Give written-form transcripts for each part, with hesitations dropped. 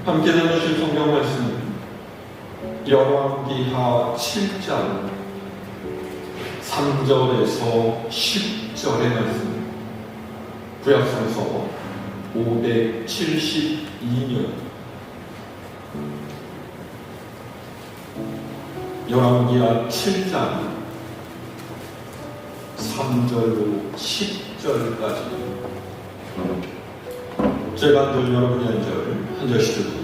함께 나누실 성경 말씀은 열왕기하 7장 3절에서 10절의 말씀, 구약성서 572년 열왕기하 7장 3절로 10절까지 제가 한 절, 여러분이 한 절씩 듣습니다.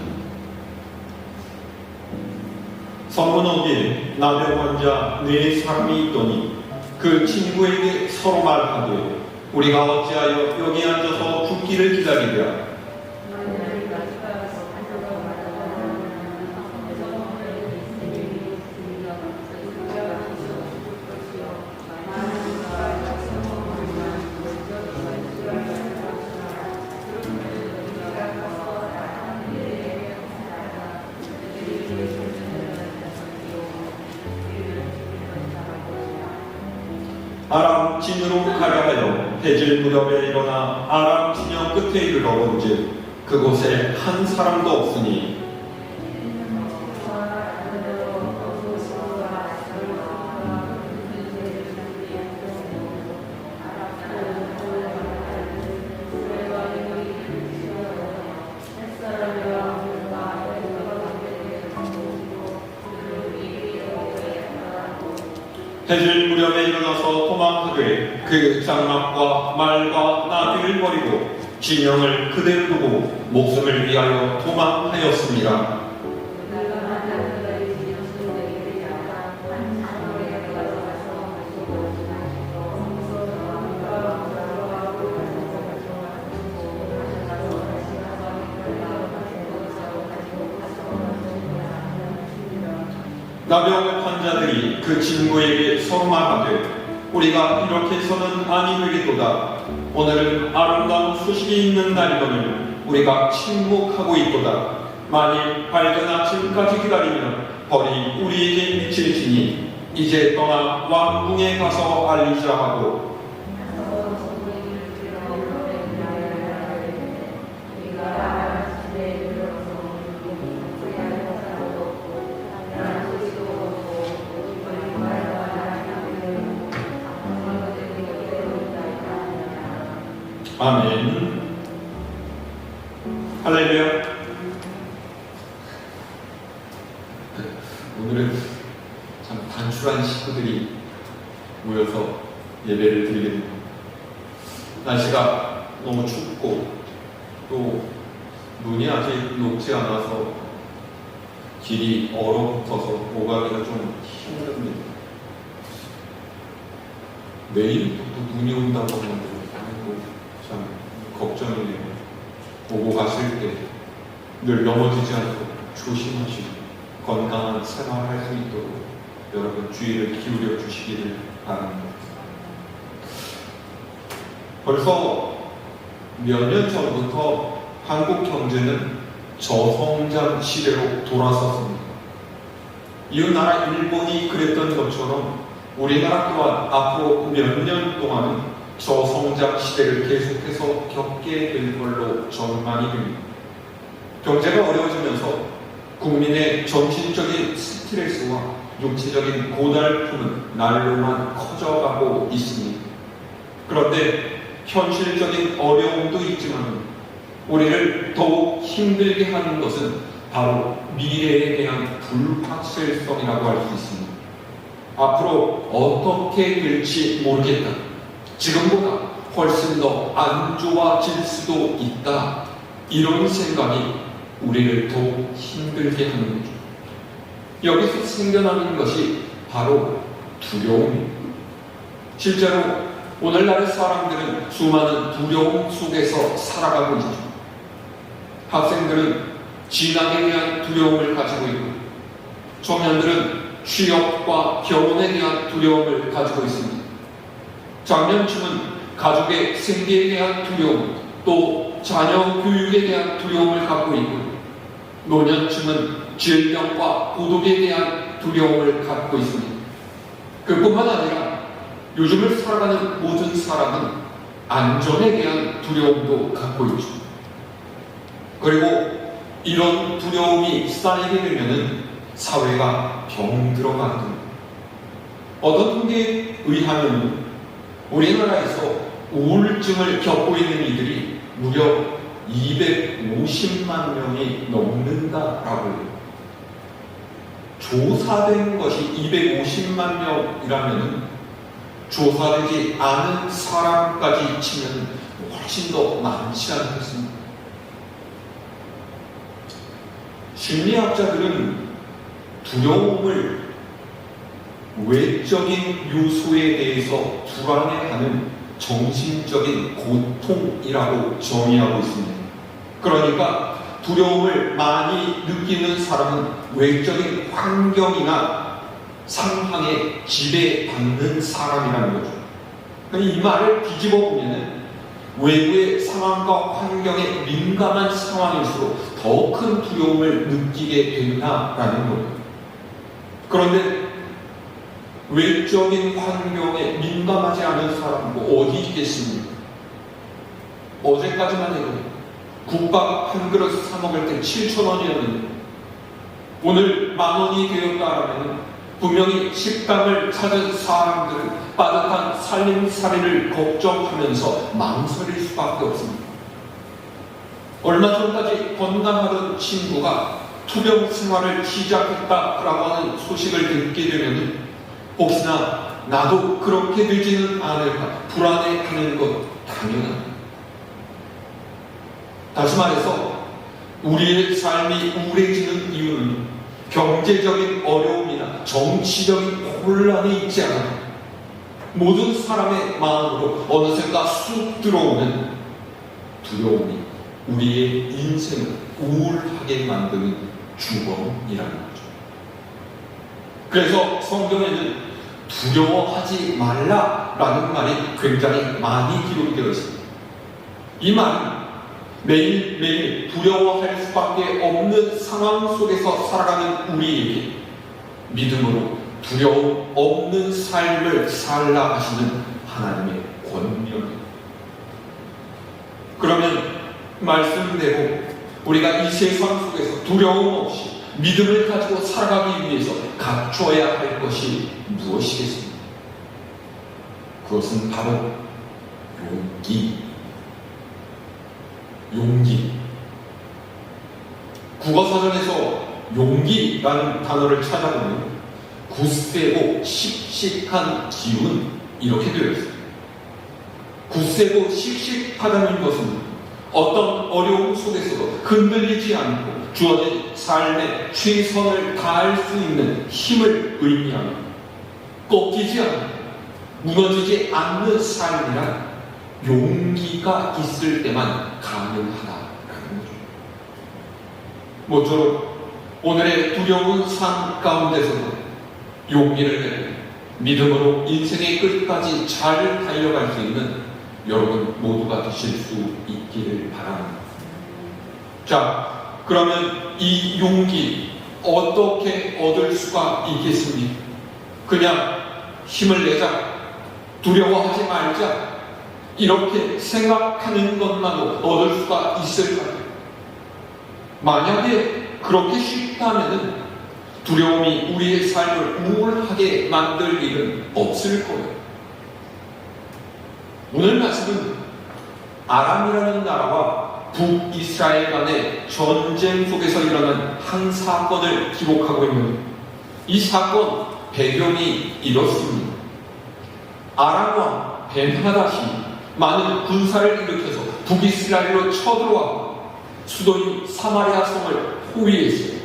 성문호기에 나병 환자 네 사람이 있더니 그 친구에게 서로 말하되 우리가 어찌하여 여기 앉아서 죽기를 기다리랴. 아람 진으로 가려 하여 해질 무렵에 일어나 아람 진영 끝에 이르러본즉 그곳에 한 사람도 없으니 해질 무렵에 일어나서 도망하되 그 장막과 말과 나귀를 버리고 진영을 그대로 두고 목숨을 위하여 도망하였습니다. 나병 환자들이 그 친구에게 서로 말하되 우리가 이렇게 해서는 아니 되겠도다. 오늘은 아름다운 소식이 있는 날이거늘 우리가 침묵하고 있도다. 만일 밝은 아침까지 기다리면 벌이 우리에게 미칠지니 이제 떠나 왕궁에 가서 알리자 하고 아멘. 할렐루야. 오늘은 참 단출한 식구들이 모여서 예배를 드리게 됩니다. 날씨가 너무 춥고 또 눈이 아직 녹지 않아서 길이 얼어붙어서 오가기가 좀 힘듭니다. 내일부터 눈이 온다고 하는데 참 걱정이네요. 오고 가실 때 늘 넘어지지 않고 조심하시고 건강한 생활할 수 있도록 여러분 주의를 기울여 주시기를 바랍니다. 벌써 몇 년 전부터 한국 경제는 저성장 시대로 돌아섰습니다. 이웃나라 일본이 그랬던 것처럼 우리나라 또한 앞으로 몇 년 동안은 저성장 시대를 계속해서 겪게 될 걸로 전망이 됩니다. 경제가 어려워지면서 국민의 정신적인 스트레스와 육체적인 고달픔은 날로만 커져가고 있습니다. 그런데 현실적인 어려움도 있지만 우리를 더욱 힘들게 하는 것은 바로 미래에 대한 불확실성이라고 할 수 있습니다. 앞으로 어떻게 될지 모르겠다. 지금보다 훨씬 더 안 좋아질 수도 있다. 이런 생각이 우리를 더욱 힘들게 하는 거죠. 여기서 생겨나는 것이 바로 두려움입니다. 실제로 오늘날의 사람들은 수많은 두려움 속에서 살아가고 있죠. 학생들은 진학에 대한 두려움을 가지고 있고 청년들은 취업과 결혼에 대한 두려움을 가지고 있습니다. 장년층은 가족의 생계에 대한 두려움, 또 자녀 교육에 대한 두려움을 갖고 있고 노년층은 질병과 고독에 대한 두려움을 갖고 있습니다. 그뿐만 아니라 요즘을 살아가는 모든 사람은 안전에 대한 두려움도 갖고 있죠. 그리고 이런 두려움이 쌓이게 되면 사회가 병들어가는 겁니다. 어떤 통계에 의하면 우리나라에서 우울증을 겪고 있는 이들이 무려 250만 명이 넘는다라고 해요. 조사된 것이 250만 명이라면 조사되지 않은 사람까지 치면 훨씬 더 많지 않겠습니까? 심리학자들은 두려움을 외적인 요소에 대해서 불안해하는 정신적인 고통이라고 정의하고 있습니다. 그러니까 두려움을 많이 느끼는 사람은 외적인 환경이나 상황에 지배받는 사람이라는 거죠. 이 말을 뒤집어 보면 외부의 상황과 환경에 민감한 상황일수록 더 큰 두려움을 느끼게 된다라는 거예요. 그런데 외적인 환경에 민감하지 않은 사람은 어디 있겠습니까? 어제까지만 해도 국밥 한 그릇 사 먹을 때 7,000원이었는데 오늘 10,000원이 되었다라면 분명히 식당을 찾은 사람들은 빠듯한 살림살이를 걱정하면서 망설일 수밖에 없습니다. 얼마 전까지 건강하던 친구가 투병 생활을 시작했다라고 하는 소식을 듣게 되면 혹시나 나도 그렇게 되지는 않을까 불안해하는 것 당연합니다. 다시 말해서 우리의 삶이 우울해지는 이유는 경제적인 어려움이나 정치적인 혼란이 있지 않아 모든 사람의 마음으로 어느샌가 쑥 들어오는 두려움이 우리의 인생을 우울하게 만드는 주범이라는 거죠. 그래서 성경에는 두려워하지 말라라는 말이 굉장히 많이 기록되어 있습니다. 이 말은 매일매일 두려워할 수밖에 없는 상황 속에서 살아가는 우리에게 믿음으로 두려움 없는 삶을 살라 하시는 하나님의 권면입니다. 그러면 말씀대로 우리가 이 세상 속에서 두려움 없이 믿음을 가지고 살아가기 위해서 갖춰야 할 것이 무엇이겠습니까? 그것은 바로 용기. 국어사전에서 용기라는 단어를 찾아보면 굳세고 씩씩한 기운 이렇게 되어 있습니다. 굳세고 씩씩하다는 것은 어떤 어려움 속에서도 흔들리지 않고 주어진 삶에 최선을 다할 수 있는 힘을 의미합니다. 꺾이지 않고 무너지지 않는 삶이란 용기가 있을 때만 가능하다라는 거죠. 모쪼록 오늘의 두려운 삶 가운데서도 용기를 내고 믿음으로 인생의 끝까지 잘 달려갈 수 있는 여러분 모두가 되실 수 있기를 바랍니다. 자, 그러면 이 용기 어떻게 얻을 수가 있겠습니까? 그냥 힘을 내자, 두려워하지 말자 이렇게 생각하는 것만으로 얻을 수가 있을까요? 만약에 그렇게 쉽다면 두려움이 우리의 삶을 우울하게 만들 일은 없을 거예요. 오늘 말씀은 아람이라는 나라와 북이스라엘 간의 전쟁 속에서 일어난 한 사건을 기록하고 있는 이 사건 배경이 이렇습니다. 아람왕 벤하닷이 많은 군사를 일으켜서 북이스라엘로 쳐들어와 수도인 사마리아 성을 포위했어요.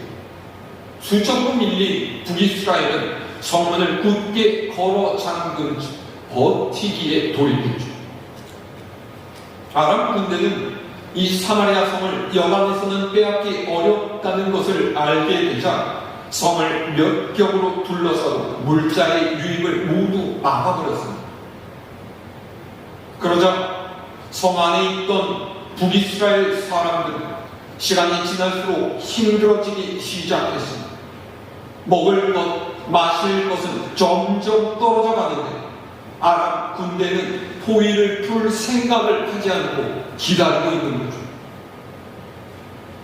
수천 번 밀린 북이스라엘은 성문을 굳게 걸어 잠근 채 버티기에 돌입했죠. 아람 군대는 이 사마리아 성을 여간에서는 빼앗기 어렵다는 것을 알게 되자 성을 몇 겹으로 둘러싸고 물자의 유입을 모두 막아버렸습니다. 그러자 성 안에 있던 북이스라엘 사람들은 시간이 지날수록 힘들어지기 시작했습니다. 먹을 것, 마실 것은 점점 떨어져 가는데 아람 군대는 포위를 풀 생각을 하지 않고 기다리고 있는 거죠.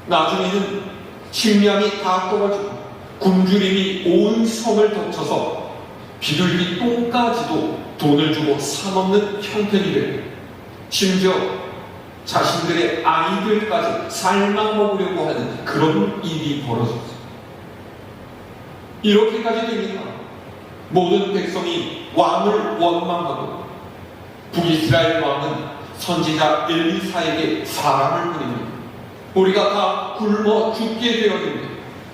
나중에는 식량이 다 떨어지고 굶주림이 온 성을 덮쳐서 비둘기 똥까지도 돈을 주고 사먹는 형편이 되고, 심지어 자신들의 아이들까지 삶아 먹으려고 하는 그런 일이 벌어졌어요. 이렇게까지 되니까 모든 백성이 왕을 원망하고 북이스라엘 왕은 선지자 엘리사에게 사람을 보냅니다. 우리가 다 굶어 죽게 되었는데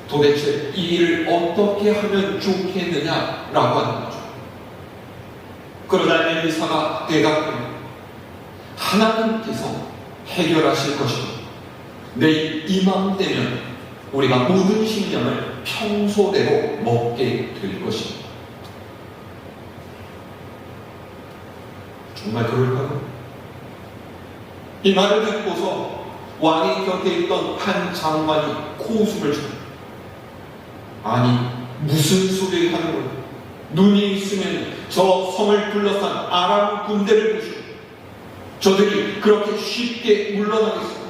도대체 이 일을 어떻게 하면 좋겠느냐라고 하는 거죠. 그러자 엘리사가 대답합니다. 하나님께서 해결하실 것이고 내일 이맘때면 우리가 모든 식량을 평소대로 먹게 될 것입니다. 정말 그럴까요? 이 말을 듣고서 왕의 곁에 있던 한 장관이 코웃음을 쳤습니다. 아니, 무슨 소리를 하는 거예요? 눈이 있으면 저 성을 둘러싼 아람 군대를 보시고 저들이 그렇게 쉽게 물러나겠어요?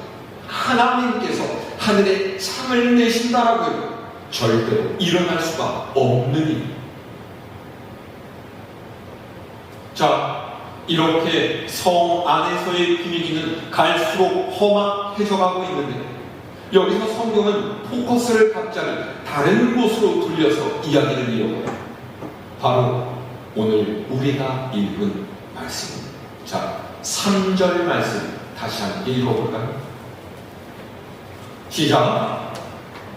하나님께서 하늘에 창을 내신다라고 해요. 절대로 일어날 수가 없는 일. 자, 이렇게 성 안에서의 분위기는 갈수록 험악해져가고 있는데, 여기서 성경은 포커스를 갑자기 다른 곳으로 돌려서 이야기를 이어가요. 바로 오늘 우리가 읽은 말씀입니다. 자, 3절 말씀 다시 함께 읽어볼까요? 시작.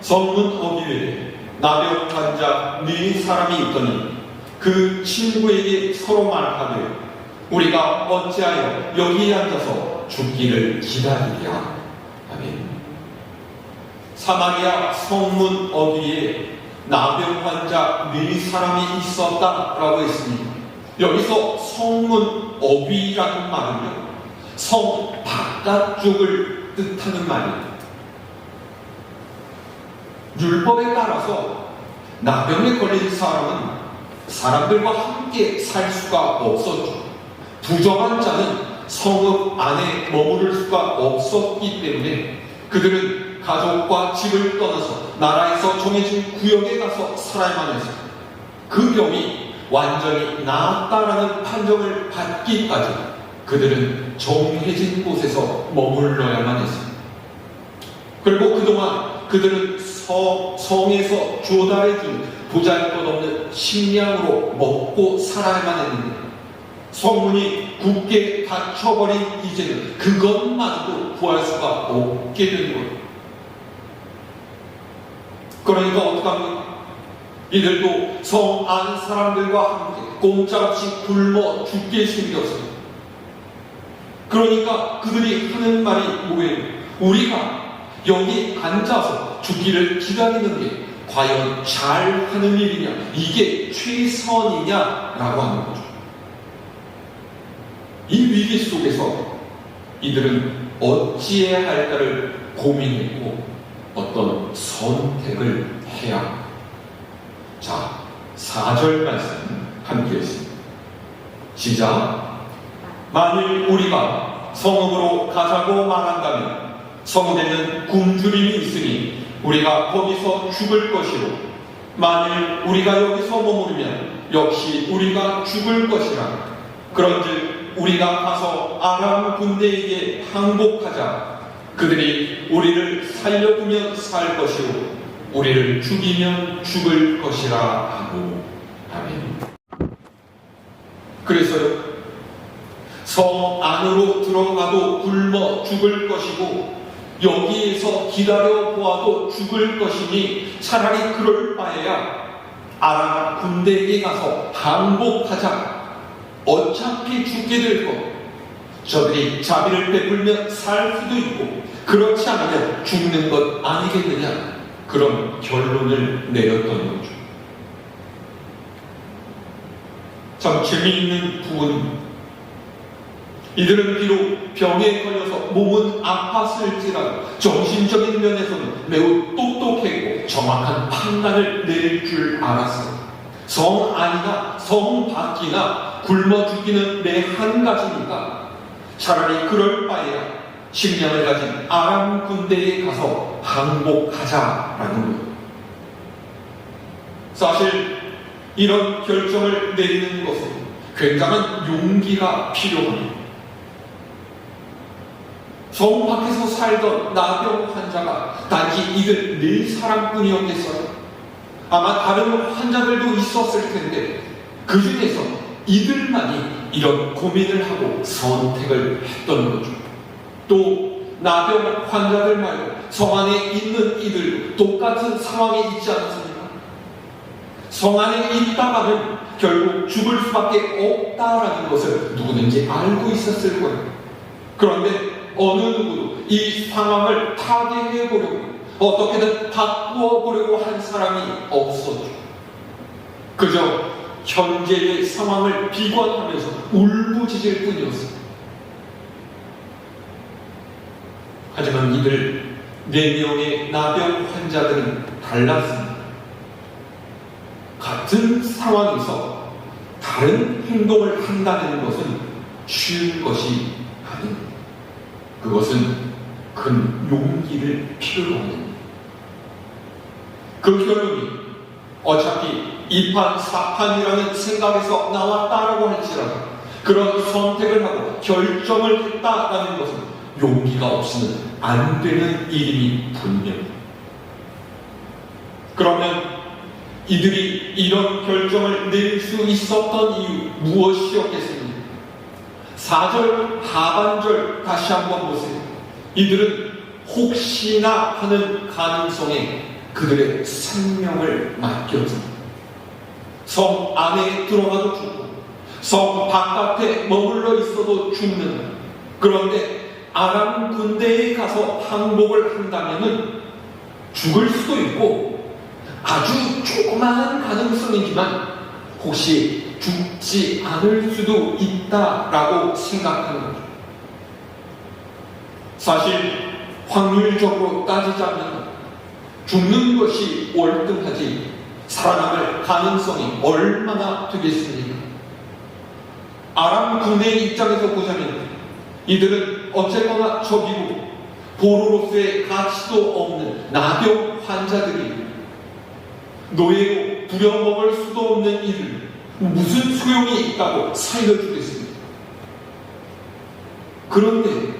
성문 어귀에 나병 환자 네 사람이 있더니 그 친구에게 서로 말하되 우리가 어찌하여 여기에 앉아서 죽기를 기다리랴. 아멘. 사마리아 성문 어귀에 나병 환자 네 사람이 있었다라고 했습니다. 여기서 성문 어귀라는 말은요, 성 바깥쪽을 뜻하는 말입니다. 율법에 따라서 나병에 걸린 사람은 사람들과 함께 살 수가 없었죠. 부정한 자는 성읍 안에 머무를 수가 없었기 때문에 그들은 가족과 집을 떠나서 나라에서 정해진 구역에 가서 살아야만 했어요. 그 병이 완전히 나았다라는 판정을 받기까지 그들은 정해진 곳에서 머물러야만 했습니다. 그리고 그동안 그들은 성에서 조달해준 보잘것없는 식량으로 먹고 살아야만 했는데, 성문이 굳게 닫혀버린 이제는 그것마저도 구할 수가 없게 된 거예요. 그러니까 어떡합니까? 이들도 성 안 사람들과 함께 꼼짝없이 굶어 죽게 생겼어요. 그러니까 그들이 하는 말이 뭐예요? 우리가 여기 앉아서 죽기를 기다리는 게 과연 잘하는 일이냐, 이게 최선이냐라고 하는 거죠. 이 위기 속에서 이들은 어찌해야 할까를 고민했고 어떤 선택을 해야 합니다. 자, 4절 말씀 함께 했습니다. 시작. 만일 우리가 성읍으로 가자고 말한다면 성읍에는 굶주림이 있으니 우리가 거기서 죽을 것이로, 만일 우리가 여기서 머무르면 역시 우리가 죽을 것이라. 그런즉 우리가 가서 아람 군대에게 항복하자. 그들이 우리를 살려두면 살 것이요 우리를 죽이면 죽을 것이라 하고. 아멘. 그래서요, 성 안으로 들어가도 굶어 죽을 것이고 여기에서 기다려 보아도 죽을 것이니 차라리 그럴 바에야 아람 군대에게 가서 항복하자. 어차피 죽게 될 것, 저들이 자비를 베풀며 살 수도 있고 그렇지 않으면 죽는 것 아니겠느냐, 그런 결론을 내렸던 거죠. 참 재미있는 부분, 이들은 비록 병에 걸려서 몸은 아팠을지라도 정신적인 면에서는 매우 똑똑했고 정확한 판단을 내릴 줄 알았어요. 성 안이나 성 밖이나 굶어 죽기는 내 한 가지니까 차라리 그럴 바에야 식량을 가진 아람 군대에 가서 항복하자라는 거예요. 사실 이런 결정을 내리는 것은 굉장한 용기가 필요합니다. 성 밖에서 살던 나병 환자가 단지 이들 4사람뿐이었겠어요. 아마 다른 환자들도 있었을 텐데 그 중에서 이들만이 이런 고민을 하고 선택을 했던 거죠. 또 나병 환자들 말고 성 안에 있는 이들도 똑같은 상황에 있지 않습니까? 성 안에 있다가는 결국 죽을 수밖에 없다라는 것을 누구든지 알고 있었을 거예요. 그런데 어느 누구도 이 상황을 타개해보려고 어떻게든 바꾸어보려고 한 사람이 없었죠. 그저 현재의 상황을 비관하면서 울부짖을 뿐이었습니다. 하지만 이들 4명의 나병 환자들은 달랐습니다. 같은 상황에서 다른 행동을 한다는 것은 쉬운 것이 아닙니다. 그것은 큰 용기를 필요로 합니다. 그 결론이 어차피 이판사판이라는 생각에서 나왔다라고 할지라도 그런 선택을 하고 결정을 했다라는 것은 용기가 없으면 안 되는 일임이 분명합니다. 그러면 이들이 이런 결정을 내릴 수 있었던 이유 무엇이었겠습니까? 4절 하반절 다시 한번 보세요. 이들은 혹시나 하는 가능성에 그들의 생명을 맡겼습니다. 성 안에 들어가도 죽고 성 바깥에 머물러 있어도 죽는, 그런데 아람 군대에 가서 항복을 한다면 죽을 수도 있고 아주 조그마한 가능성이지만 혹시 죽지 않을 수도 있다라고 생각하는 거죠. 사실 확률적으로 따지자면 죽는 것이 월등하지 살아남을 가능성이 얼마나 되겠습니까? 아람 군대의 입장에서 보자면 이들은 어쨌거나 적이고 보로로서의 가치도 없는 나병 환자들이 노예로 부려먹을 수도 없는 이들 무슨 소용이 있다고 살려주겠습니까? 그런데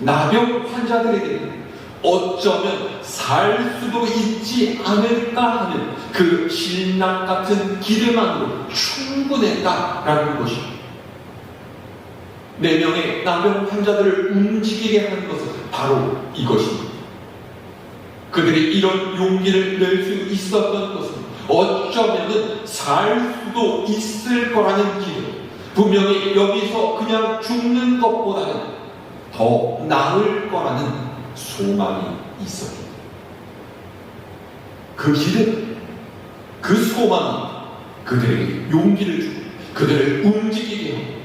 나병 환자들에게는 어쩌면 살 수도 있지 않을까 하는 그 신랑 같은 기대만으로 충분했다라는 것입니다. 4명의 나병 환자들을 움직이게 하는 것은 바로 이것입니다. 그들이 이런 용기를 낼 수 있었던 것은 어쩌면 살 수도 있을 거라는 기대, 분명히 여기서 그냥 죽는 것보다는 더 나을 거라는 소망이 있었습니다. 그 기대, 그 소망이 그들에게 용기를 주고 그들을 움직이게 하고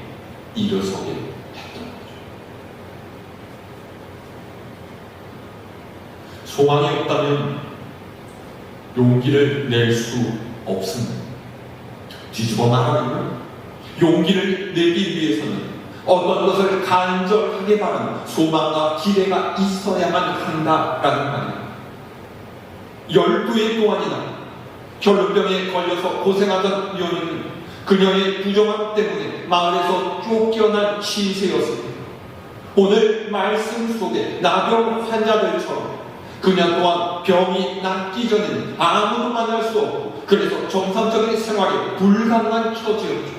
일어서게 했던 거죠. 소망이 없다면 용기를 낼 수 없습니다. 뒤집어 말하면 용기를 내기 위해서는 어떤 것을 간절하게 바라는 소망과 기대가 있어야만 한다라는 말입니다. 12해 동안이나 결핵병에 걸려서 고생하던 여인은 그녀의 부정함 때문에 마을에서 쫓겨난 신세였습니다. 오늘 말씀 속에 나병 환자들처럼 그녀 또한 병이 낫기 전에는 아무도 만날 수 없고 그래서 정상적인 생활이 불가능한 처지였죠.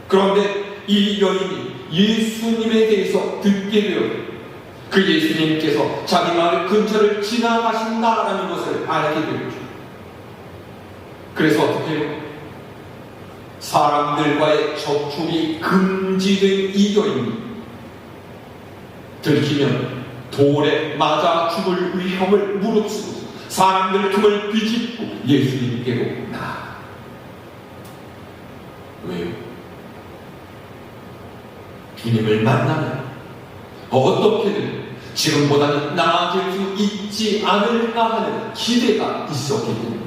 그런데 이 여인이 예수님에 대해서 듣게 되었고 그 예수님께서 자기 마을 근처를 지나가신다라는 것을 알게 되었죠. 그래서 어떻게 해요? 사람들과의 접촉이 금지된 이 여인이 들키면 돌에 맞아 죽을 위험을 무릅쓰고 사람들 틈을 비집고 예수님께로 나아가. 왜요? 주님을 만나면 어떻게든 지금보다는 나아질 수 있지 않을까 하는 기대가 있었기 때문에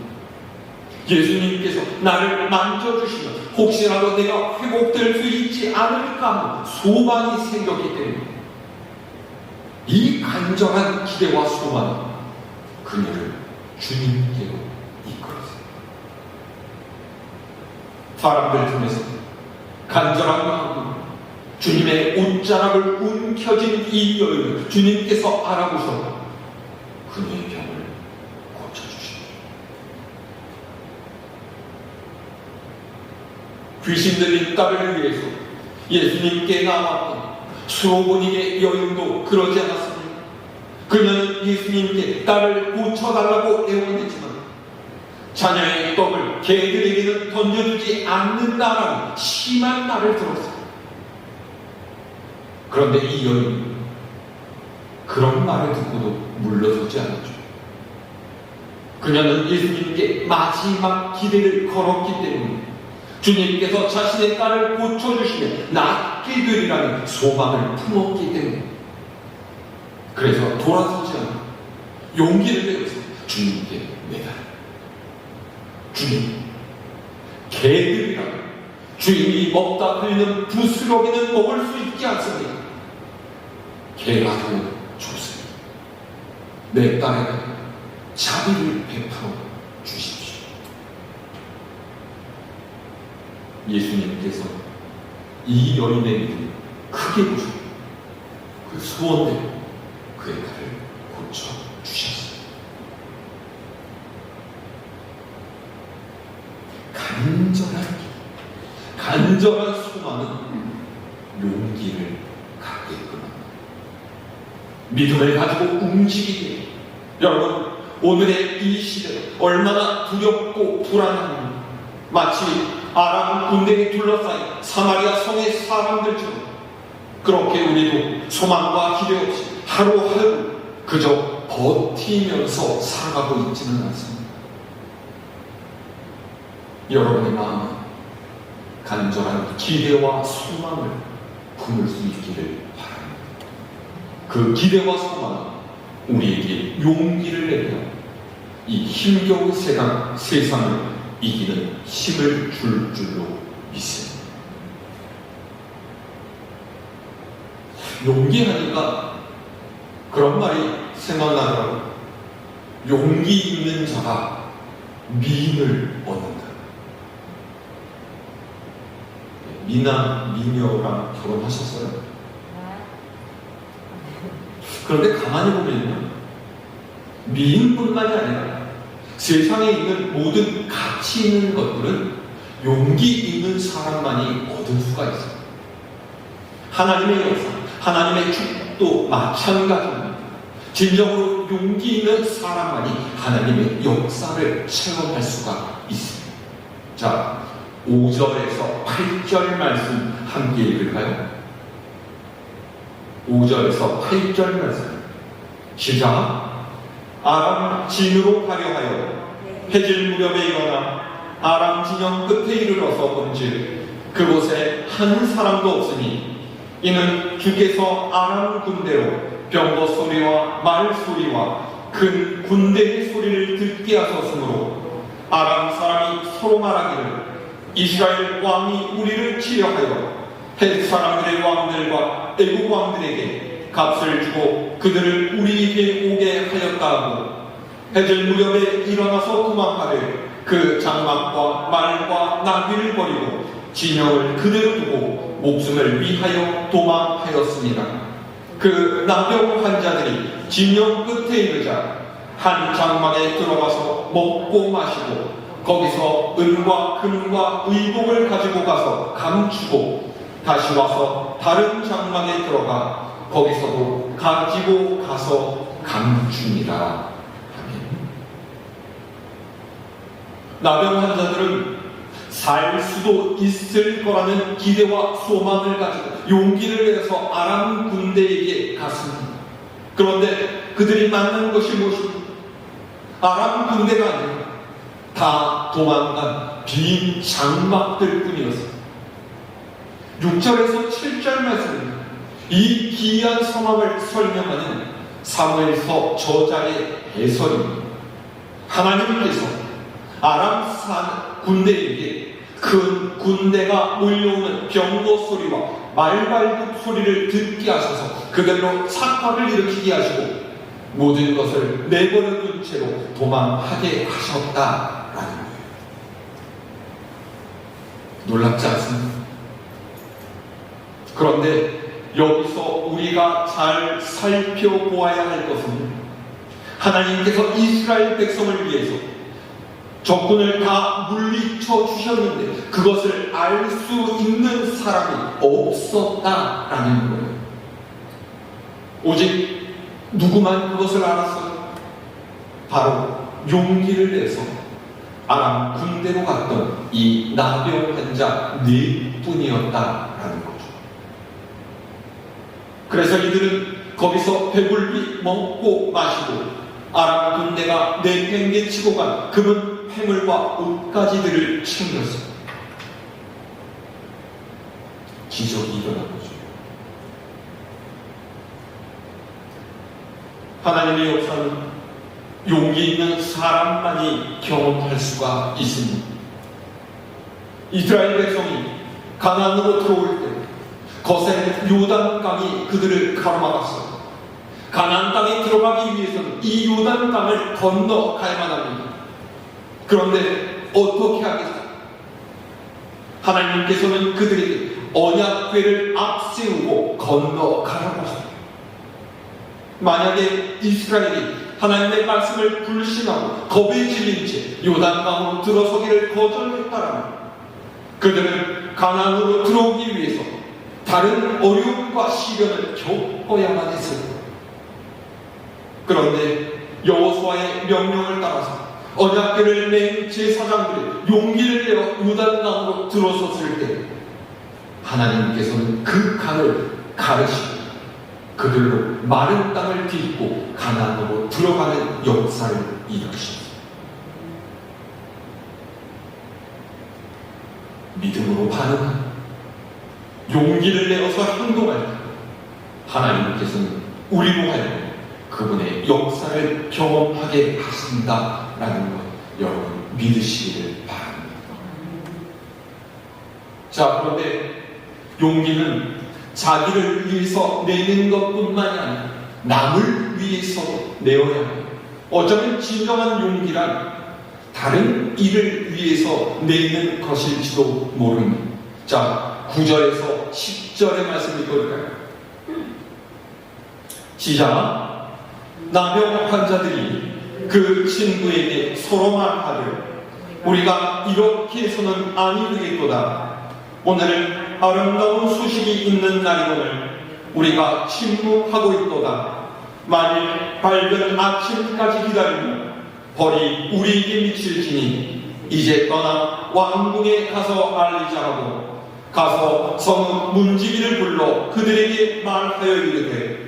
예수님께서 나를 만져주시면 혹시라도 내가 회복될 수 있지 않을까 하는 소망이 생겼기 때문에 이 간절한 기대와 소망이 그녀를 주님께로 이끌었어요. 사람들 중에서 간절한 마음으로 주님의 옷자락을 움켜쥔 이 여인을 주님께서 알아보셔서 그녀의 병을 고쳐주십니다. 귀신 들린 딸을 위해서 예수님께 나왔던 수로보니의 여인도 그러지 않았습니다. 그녀는 예수님께 딸을 고쳐달라고 애원했지만 자녀의 떡을 개들에게는 던져주지 않는다라는 심한 말을 들었어요. 그런데 이 여인은 그런 말을 듣고도 물러서지 않았죠. 그녀는 예수님께 마지막 기대를 걸었기 때문에 주님께서 자신의 딸을 고쳐주시면 낫게 되리라는 소망을 품었기 때문에 그래서 돌아서지 않고 용기를 내어서 주님께 매달려 주님, 개들이라면 주인이 먹다 흘리는 부스러기는 먹을 수 있지 않습니까? 개라도 좋습니다. 내 딸에게 자비를 베풀어 주십시오. 예수님께서 이 여인의 믿음을 크게 보시고 그 소원대로 그의 딸을 고쳐주셨어요. 간절한 소망은 용기를 갖게끔 합니다. 믿음을 가지고 움직이게. 여러분, 오늘의 이 시대 얼마나 두렵고 불안합니다. 마치 아람 군대에 둘러싸인 사마리아 성의 사람들처럼 그렇게 우리도 소망과 기대 없이 하루하루 그저 버티면서 살아가고 있지는 않습니다. 여러분의 마음은 간절한 기대와 소망을 품을 수 있기를 바랍니다. 그 기대와 소망은 우리에게 용기를 내며 이 힘겨운 세상을 이기는 힘을 줄 줄로 믿습니다. 용기하니까 그런 말이 생각나더라고요. 용기 있는 자가 미인을 얻는다. 미나 미녀랑 결혼하셨어요? 그런데 가만히 보면요, 미인뿐만이 아니라 세상에 있는 모든 가치 있는 것들은 용기 있는 사람만이 얻을 수가 있어요. 하나님의 역사, 하나님의 축복도 마찬가지입니다. 진정으로 용기 있는 사람만이 하나님의 역사를 체험할 수가 있습니다. 자, 5절에서 8절 말씀 함께 읽을까요? 5절에서 8절 말씀 시작. 아람 진으로 가려 하여 해질 무렵에 일어나 아람 진영 끝에 이르러서 본즉 그곳에 한 사람도 없으니 이는 주께서 아람 군대로 병거 소리와 말 소리와 큰 군대의 소리를 듣게 하셨으므로 아람 사람이 서로 말하기를 이스라엘 왕이 우리를 치려 하여 헷 사람들의 왕들과 애국 왕들에게 값을 주고 그들을 우리에게 오게 하였다 하고 해질 무렵에 일어나서 도망하되 그 장막과 말과 나귀를 버리고 진영을 그대로 두고 목숨을 위하여 도망하였습니다. 그 나병 환자들이 진영 끝에 이르자 한 장막에 들어가서 먹고 마시고 거기서 은과 금과 의복을 가지고 가서 감추고 다시 와서 다른 장막에 들어가 거기서도 가지고 가서 감춥니다. 아멘. 나병 환자들은 살 수도 있을 거라는 기대와 소망을 가지고 용기를 내서 아람 군대에게 갔습니다. 그런데 그들이 만난 것이 무엇입니까? 아람 군대가 아니라 다 도망간 빈 장막들 뿐이었습니다. 6절에서 7절 말씀입니다. 이 기이한 상황을 설명하는 사무엘서 저자의 해설입니다. 하나님께서 아람 군대에게 큰 군대가 몰려오는 병거 소리와 말발굽 소리를 듣게 하셔서 그들로 착각을 일으키게 하시고 모든 것을 내버려 둔 채로 도망하게 하셨다라는 거예요. 놀랍지 않습니까? 그런데 여기서 우리가 잘 살펴보아야 할 것은 하나님께서 이스라엘 백성을 위해서 적군을 다 물리쳐 주셨는데 그것을 알 수 있는 사람이 없었다라는 거예요. 오직 누구만 그것을 알았어요? 바로 용기를 내서 아람 군대로 갔던 이 나병 환자 4분이었다라는 거죠. 그래서 이들은 거기서 배불리 먹고 마시고 아람 군대가 내팽개치고 간 금은 폐물과 옷가지들을 챙겼어요. 기적이 일어난 거죠. 하나님의 역사는 용기 있는 사람만이 경험할 수가 있습니다. 이스라엘 백성이 가나안으로 들어올 때 거센 요단강이 그들을 가로막았어요. 가나안 땅에 들어가기 위해서는 이 요단강을 건너가야만 합니다. 그런데 어떻게 하겠어요? 하나님께서는 그들에게 언약궤를 앞세우고 건너가라고 하십니다. 만약에 이스라엘이 하나님의 말씀을 불신하고 겁에 질린 채 요단강으로 들어서기를 거절했다라면 그들은 가나안으로 들어오기 위해서 다른 어려움과 시련을 겪어야만 했을 거예요. 그런데 여호수아의 명령을 따라서 언약궤를 맨 제사장들이 용기를 내어 요단강으로 들어섰을 때 하나님께서는 그 강을 가르시고 그들로 마른 땅을 딛고 가나안으로 들어가는 역사를 이루셨습니다. 믿음으로 반응한 용기를 내어서 행동할 때 하나님께서는 우리로 하여금 그분의 역사를 경험하게 하신다라는 것 여러분 믿으시기를 바랍니다. 자, 그런데 용기는 자기를 위해서 내는 것뿐만이 아니라 남을 위해서 내어야 해요. 어쩌면 진정한 용기란 다른 일을 위해서 내는 것일지도 모릅니다. 자, 9절에서 10절의 말씀 읽어볼까요? 시작. 나병 환자들이 그 친구에게 서로 말하되 우리가 이렇게 해서는 아니 되겠도다. 오늘은 아름다운 소식이 있는 날이거늘 우리가 침묵하고 있도다. 만일 밝은 아침까지 기다리면 벌이 우리에게 미칠지니 이제 떠나 왕궁에 가서 알리자 하고 가서 성읍 문지기를 불러 그들에게 말하여 이르되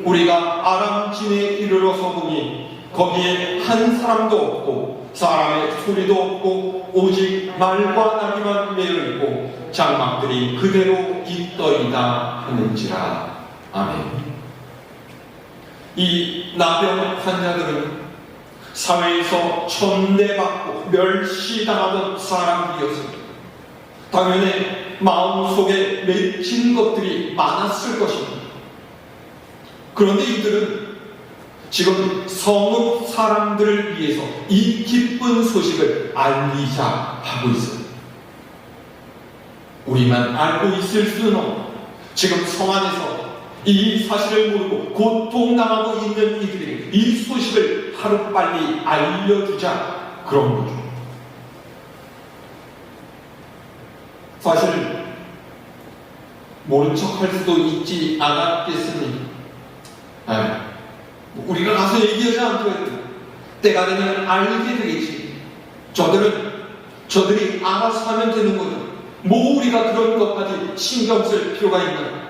우리가 아람 진에 이르러서 보니 거기에 한 사람도 없고 사람의 소리도 없고 오직 말과 나귀만 매여 있고 장막들이 그대로 있더이다 하는지라. 아멘. 이 나병 환자들은 사회에서 천대받고 멸시당하던 사람들이었습니다. 당연히 마음속에 맺힌 것들이 많았을 것입니다. 그런데 이들은 지금 성읍 사람들을 위해서 이 기쁜 소식을 알리자 하고 있어요. 우리만 알고 있을 수는 없고 지금 성 안에서 이 사실을 모르고 고통당하고 있는 이들에게 이 소식을 하루빨리 알려주자 그런 거죠. 사실 모른 척할 수도 있지 않았겠습니까? 우리가 가서 얘기하지 않더라도 때가 되면 알게 되겠지. 저들이 알아서 하면 되는 거죠. 뭐 우리가 그런 것까지 신경 쓸 필요가 있나?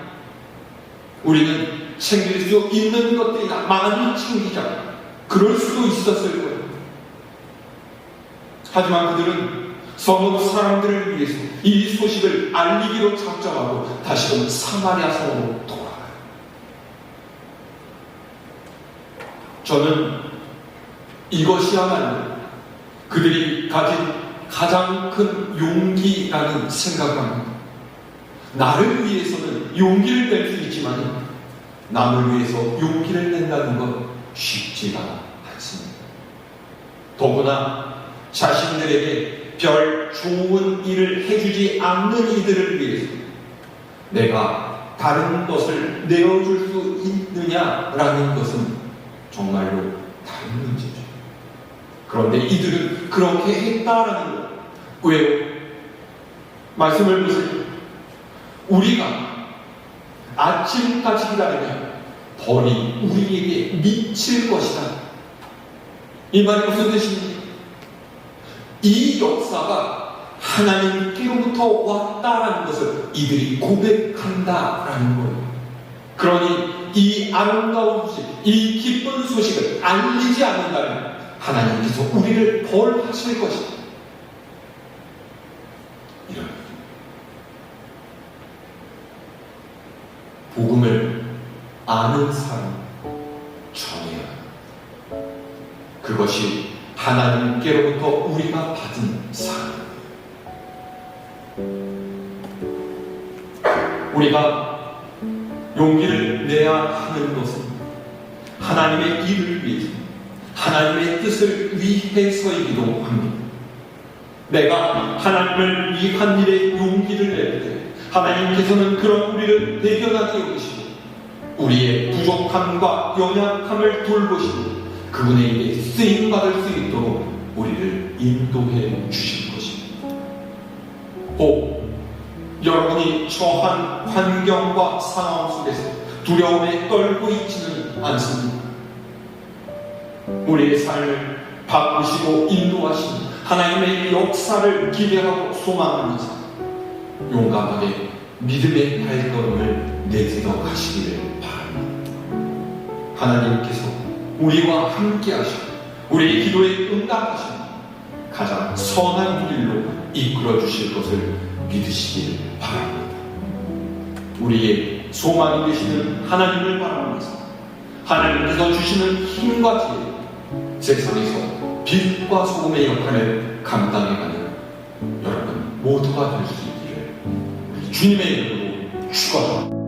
우리는 챙길 수 있는 것들이나 많이 챙기자. 그럴 수도 있었을 거예요. 하지만 그들은 성읍 사람들을 위해서 이 소식을 알리기로 작정하고 다시금 사마리아 성으로 돌아가요. 저는 이것이야말로 그들이 가진 가장 큰 용기라는 생각을 합니다. 나를 위해서는 용기를 낼 수 있지만 남을 위해서 용기를 낸다는 건 쉽지가 않습니다. 더구나 자신들에게 별 좋은 일을 해주지 않는 이들을 위해서 내가 다른 것을 내어줄 수 있느냐라는 것은 정말로 다른 문제죠. 그런데 이들은 그렇게 했다라는 거예요. 왜요? 말씀을 보세요. 우리가 아침까지 기다리면 벌이 우리에게 미칠 것이다. 이 말이 무슨 뜻입니까? 이 역사가 하나님께로부터 왔다라는 것을 이들이 고백한다라는 거예요. 그러니 이 아름다운 소식, 이 기쁜 소식을 알리지 않는다면 하나님께서 우리를 벌하실 것이다. 이런 복음을 아는 사람 전해야 합니다. 그것이 하나님께로부터 우리가 받은 사랑. 우리가 용기를 내야 하는 것은 하나님의 일을 위해서, 하나님의 뜻을 위해서이기도 합니다. 내가 하나님을 위한 일에 용기를 낼 때 하나님께서는 그런 우리를 대견하게 여기시고 우리의 부족함과 연약함을 돌보시고 그분에게 쓰임받을 수 있도록 우리를 인도해 주실 것입니다. 혹 여러분이 처한 환경과 상황 속에서 두려움에 떨고 있지는 않습니다. 우리의 삶을 바꾸시고 인도하시는 하나님의 역사를 기대하고 소망하면서 용감하게 믿음의 발걸음을 내딛어 가시기를 바랍니다. 하나님께서 우리와 함께 하시고 우리의 기도에 응답하시고 가장 선한 길로 이끌어 주실 것을 믿으시기를 바랍니다. 우리의 소망이 되시는 하나님을 바라보면서 하나님께서 주시는 힘과 지혜, 세상에서 빛과 소금의 역할을 감당해가는 여러분 모두가 될 수 있기를 우리 주님의 이름으로 축원합니다.